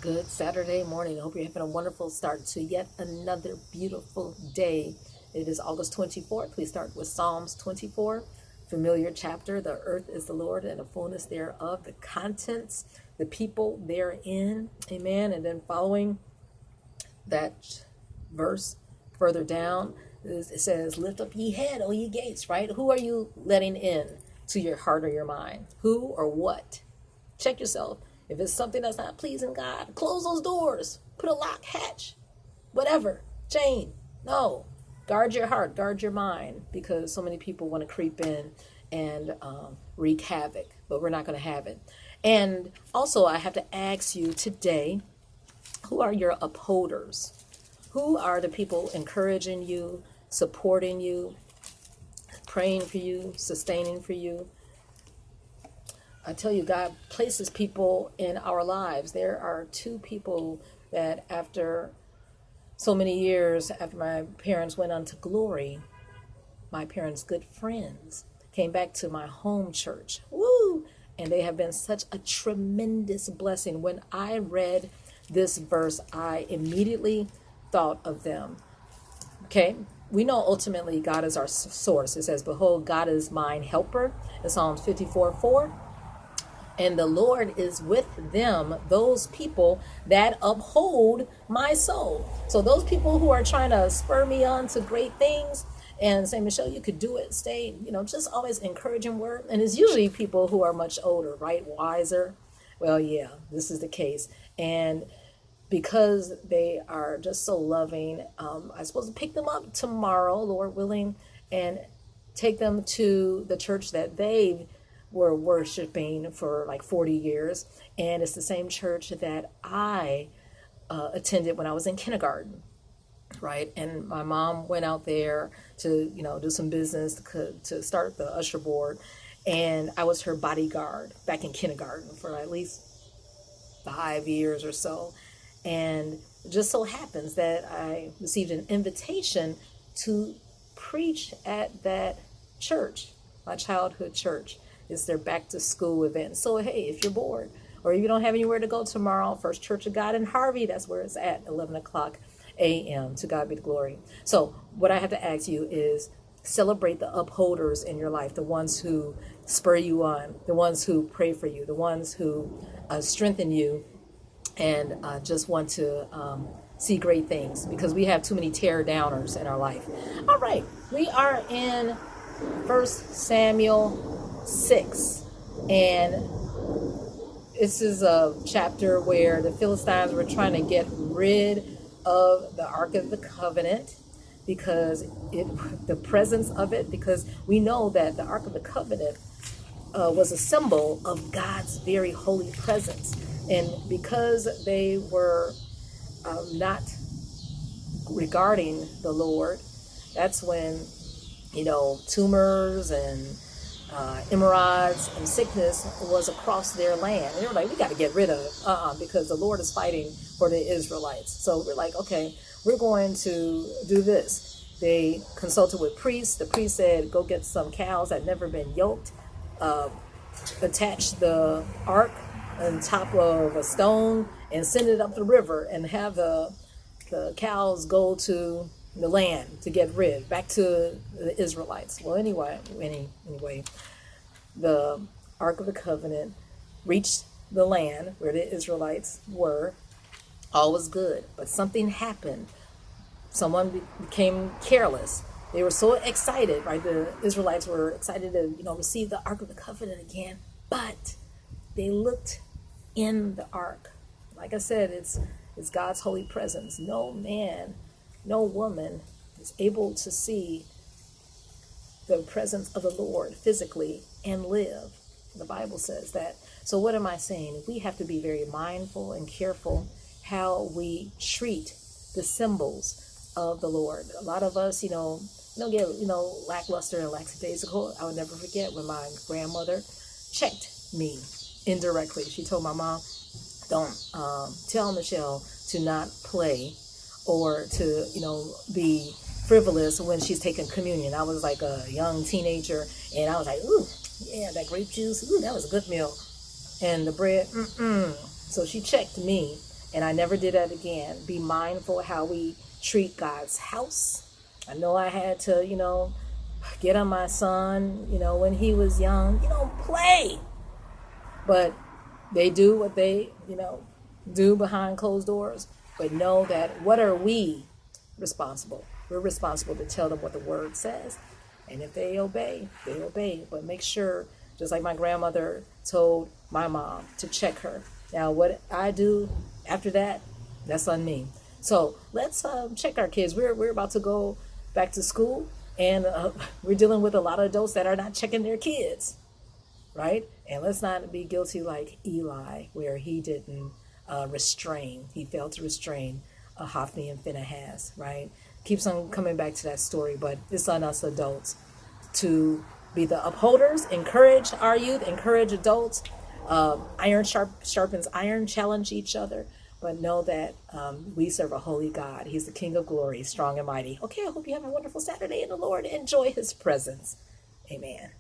Good Saturday morning. I hope you're having a wonderful start to yet another beautiful day. It is August 24th. We start with Psalms 24, familiar chapter. The earth is the Lord and the fullness thereof, the contents, the people therein. Amen. And then following that verse further down, it says, lift up ye head, O ye gates, right? Who are you letting in to your heart or your mind? Who or what? Check yourself. If it's something that's not pleasing God, close those doors. Put a lock, hatch, whatever, chain. No. Guard your heart, guard your mind, because so many people want to creep in and wreak havoc, but we're not going to have it. And also, I have to ask you today, who are your upholders? Who are the people encouraging you, supporting you, praying for you, sustaining for you? I tell you, God places people in our lives. There are two people that after so many years, after my parents went on to glory, my parents' good friends came back to my home church. Woo! And they have been such a tremendous blessing. When I read this verse, I immediately thought of them. Okay? We know ultimately God is our source. It says, behold, God is mine helper in Psalms 54:4. And the Lord is with them, those people that uphold my soul. So those people who are trying to spur me on to great things and say, Michelle, you could do it, stay, just always encouraging word. And it's usually people who are much older, right? Wiser. Well, yeah, this is the case. And because they are just so loving, I'm supposed to pick them up tomorrow, Lord willing, and take them to the church that they were worshiping for like 40 years. And it's the same church that I attended when I was in kindergarten, right? And my mom went out there to, do some business to start the usher board. And I was her bodyguard back in kindergarten for at least 5 years or so. And it just so happens that I received an invitation to preach at that church, my childhood church. It's their back to school event. So, hey, if you're bored or if you don't have anywhere to go tomorrow, First Church of God in Harvey, that's where it's at, 11 o'clock a.m. To God be the glory. So what I have to ask you is celebrate the upholders in your life, the ones who spur you on, the ones who pray for you, the ones who strengthen you and just want to see great things, because we have too many tear downers in our life. All right, we are in 1Sam.6, and this is a chapter where the Philistines were trying to get rid of the Ark of the Covenant because the presence of it, because we know that the Ark of the Covenant was a symbol of God's very holy presence. And because they were not regarding the Lord, that's when tumors and hemorrhoids and sickness was across their land. And they were like, we got to get rid of it, because the Lord is fighting for the Israelites. So we're like, okay, we're going to do this. They consulted with priests. The priest said, go get some cows that had never been yoked, attach the ark on top of a stone and send it up the river and have the cows go to the land to get rid, back to the Israelites. Well, anyway, the Ark of the Covenant reached the land where the Israelites were. All was good, but something happened. Someone became careless. They were so excited, right? The Israelites were excited to, receive the Ark of the Covenant again, but they looked in the Ark. Like I said, it's God's holy presence. No man, no woman is able to see the presence of the Lord physically and live. The Bible says that. So what am I saying? We have to be very mindful and careful how we treat the symbols of the Lord. A lot of us, don't get, lackluster and lackadaisical. I would never forget when my grandmother checked me indirectly. She told my mom, don't tell Michelle to not play or to, be frivolous when she's taking communion. I was like a young teenager, and I was like, ooh, yeah, that grape juice, ooh, that was a good meal. And the bread, So she checked me, And I never did that again. Be mindful how we treat God's house. I know I had to, get on my son, when he was young, play. But they do what they, do behind closed doors. But know that what are we responsible? We're responsible to tell them what the word says. And if they obey, they obey. But make sure, just like my grandmother told my mom, to check her. Now, what I do after that, that's on me. So let's check our kids. We're about to go back to school, and we're dealing with a lot of adults that are not checking their kids, right? And let's not be guilty like Eli, where he didn't restrain. He failed to restrain Hophni and Phinehas, right? Keeps on coming back to that story, but it's on us adults to be the upholders, encourage our youth, encourage adults. Iron sharpens iron, challenge each other, but know that we serve a holy God. He's the King of glory, strong and mighty. Okay, I hope you have a wonderful Saturday in the Lord. Enjoy his presence. Amen.